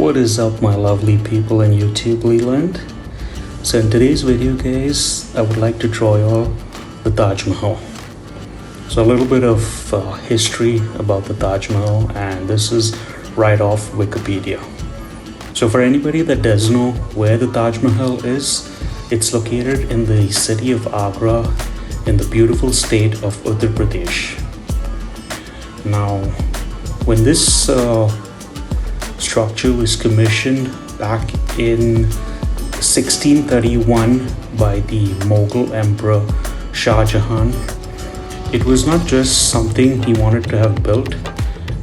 What is up, my lovely people in YouTube land? So in today's video, guys, I would like to draw you all the Taj Mahal. So a little bit of history about the Taj Mahal, and this is right off Wikipedia. So for anybody that doesn't know where the Taj Mahal is, it's located in the city of Agra in the beautiful state of Uttar Pradesh. Now, when this structure was commissioned back in 1631 by the Mughal Emperor Shah Jahan, it was not just something he wanted to have built,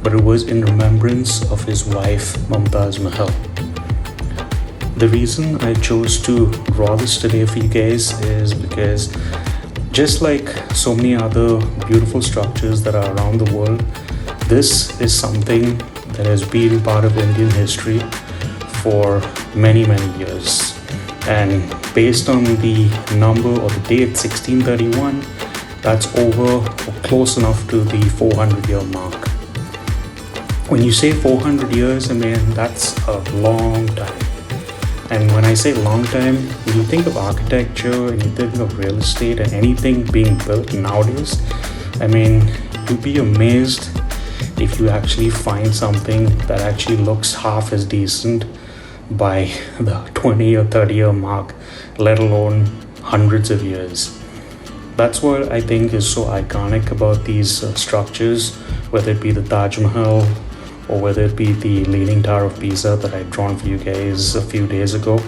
but it was in remembrance of his wife Mumtaz Mahal. The reason I chose to draw this today for you guys is because just like so many other beautiful structures that are around the world, this is something that has been part of Indian history for many years. And based on the number or the date 1631, that's over or close enough to the 400-year mark. When you say 400 years, I mean, that's a long time. And when I say long time, when you think of architecture and you think of real estate and anything being built nowadays, I mean, you'd be amazed if you actually find something that actually looks half as decent by the 20 or 30 year mark, let alone hundreds of years. That's what I think is so iconic about these structures, whether it be the Taj Mahal or whether it be the Leaning Tower of Pisa that I'd drawn for you guys a few days ago.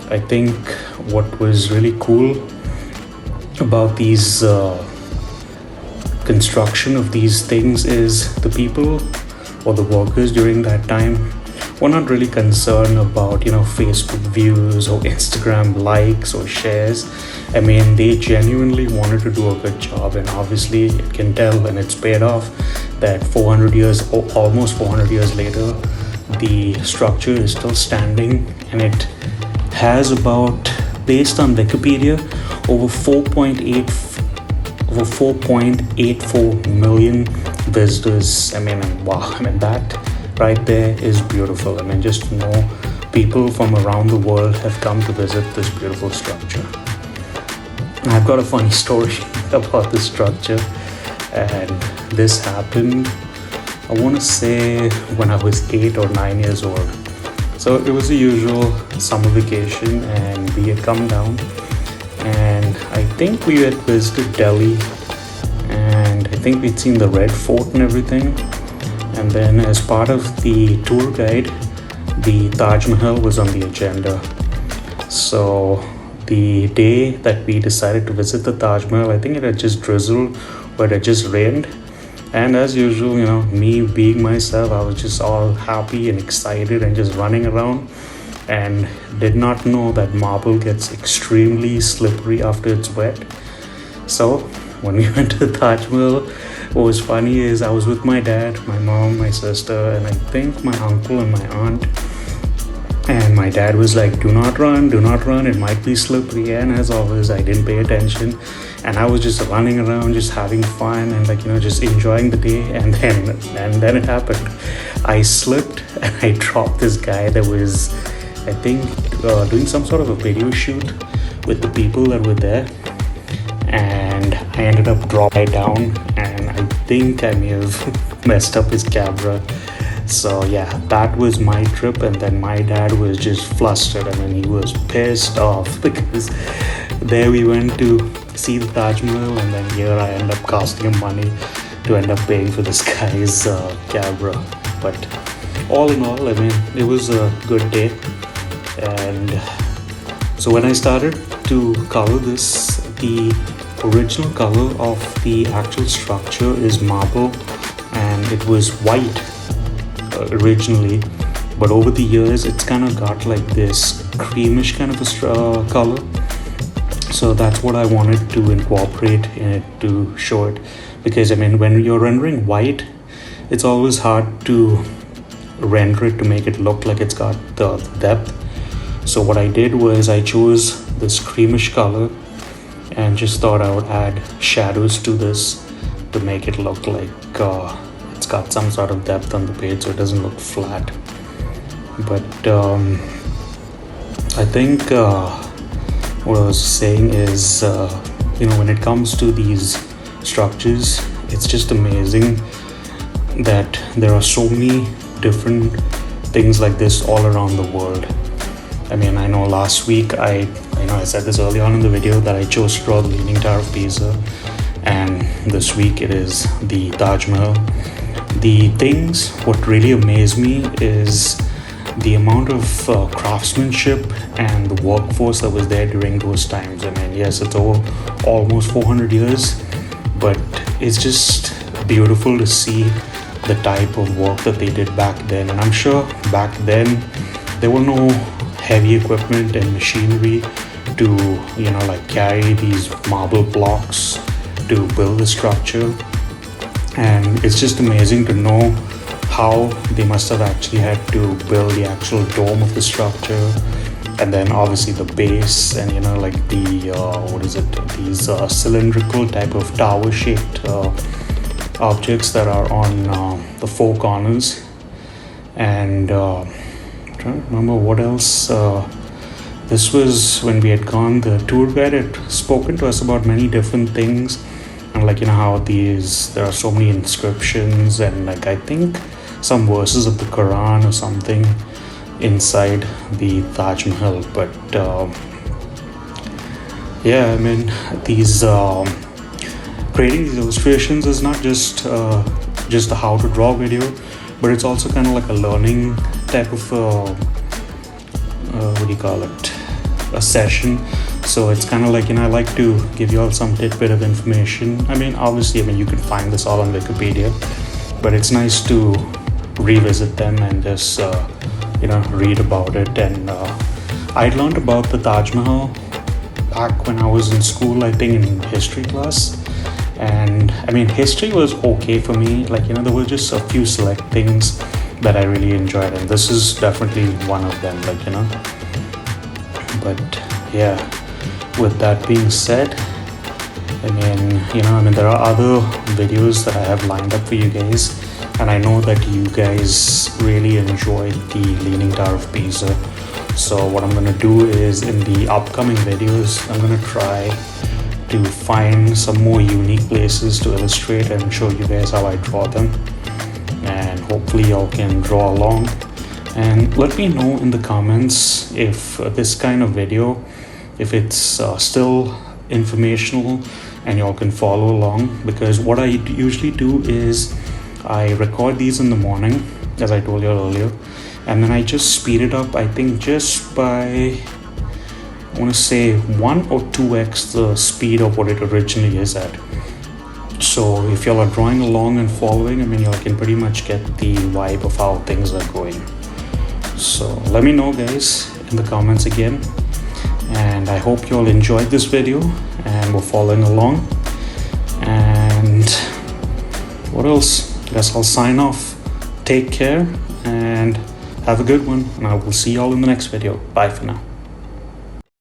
I think what was really cool about these construction of these things is the people or the workers during that time were not really concerned about Facebook views or Instagram likes or shares. I mean, they genuinely wanted to do a good job, and obviously it can tell, and it's paid off, that 400 years or almost 400 years later, the structure is still standing, and it has about, based on Wikipedia, over 4.84 million visitors. I mean, wow, that right there is beautiful. I mean, just to know people from around the world have come to visit this beautiful structure. I've got a funny story about this structure, and this happened, I want to say, when I was 8 or 9 years old. So it was the usual summer vacation, and we had come down, and I think we had visited Delhi, and I think we'd seen the Red Fort and everything. And then as part of the tour guide, the Taj Mahal was on the agenda. So the day that we decided to visit the Taj Mahal, I think it had just drizzled or it had just rained. And as usual, me being myself, I was just all happy and excited and just running around, and did not know that marble gets extremely slippery after it's wet. So when we went to the Taj Mahal, what was funny is I was with my dad, my mom, my sister, and I think my uncle and my aunt. And my dad was like, do not run, it might be slippery. And as always, I didn't pay attention. And I was just running around, just having fun and just enjoying the day. And then it happened. I slipped and I dropped this guy that was, I think, doing some sort of a video shoot with the people that were there. And I ended up dropping down, and I think I may have messed up his camera. So yeah, that was my trip. And then my dad was just flustered. I mean, he was pissed off because there we went to see the Taj Mahal, and then here I end up costing him money to end up paying for this guy's camera. But all in all, I mean, it was a good day. And so when I started to color this, the original color of the actual structure is marble, and it was white originally, but over the years it's kind of got like this creamish kind of a color. So that's what I wanted to incorporate in it to show it, because I mean, when you're rendering white, it's always hard to render it to make it look like it's got the depth. So what I did was I chose this creamish color and just thought I would add shadows to this to make it look like it's got some sort of depth on the page, so it doesn't look flat. But I think what I was saying is, when it comes to these structures, it's just amazing that there are so many different things like this all around the world. I mean, I know last week I said this early on in the video that I chose to draw the Leaning Tower of Pisa, and this week it is the Taj Mahal. What really amazed me is the amount of craftsmanship and the workforce that was there during those times. I mean, yes, it's almost 400 years, but it's just beautiful to see the type of work that they did back then. And I'm sure back then there were no heavy equipment and machinery to carry these marble blocks to build the structure. And it's just amazing to know how they must have actually had to build the actual dome of the structure, and then obviously the base, and these cylindrical type of tower shaped objects that are on the four corners. And I'm trying to remember what else. This was when we had gone. The tour guide had spoken to us about many different things, and how there are so many inscriptions, and I think some verses of the Quran or something inside the Taj Mahal. But I mean, these creating these illustrations is not just a how to draw video, but it's also kind of like a learning type of a session. So it's kind of I like to give you all some tidbit of information. I mean, obviously, you can find this all on Wikipedia, but it's nice to revisit them and just read about it. And I learned about the Taj Mahal back when I was in school, I think in history class. And I mean, history was okay for me. There were just a few select things that I really enjoyed, and this is definitely one of them. But yeah, with that being said, I mean, there are other videos that I have lined up for you guys, and I know that you guys really enjoyed the Leaning Tower of Pisa. So what I'm gonna do is, in the upcoming videos, I'm gonna try to find some more unique places to illustrate and show you guys how I draw them, and hopefully y'all can draw along. And let me know in the comments if this kind of video, if it's still informational and y'all can follow along, because what I usually do is I record these in the morning, as I told you earlier, and then I just speed it up, I think just by, I want to say 1 or 2x the speed of what it originally is at. So if y'all are drawing along and following, I mean, y'all can pretty much get the vibe of how things are going. So let me know, guys, in the comments again, and I hope you all enjoyed this video and were following along. And what else? I guess I'll sign off. Take care and have a good one, and I will see you all in the next video. Bye for now.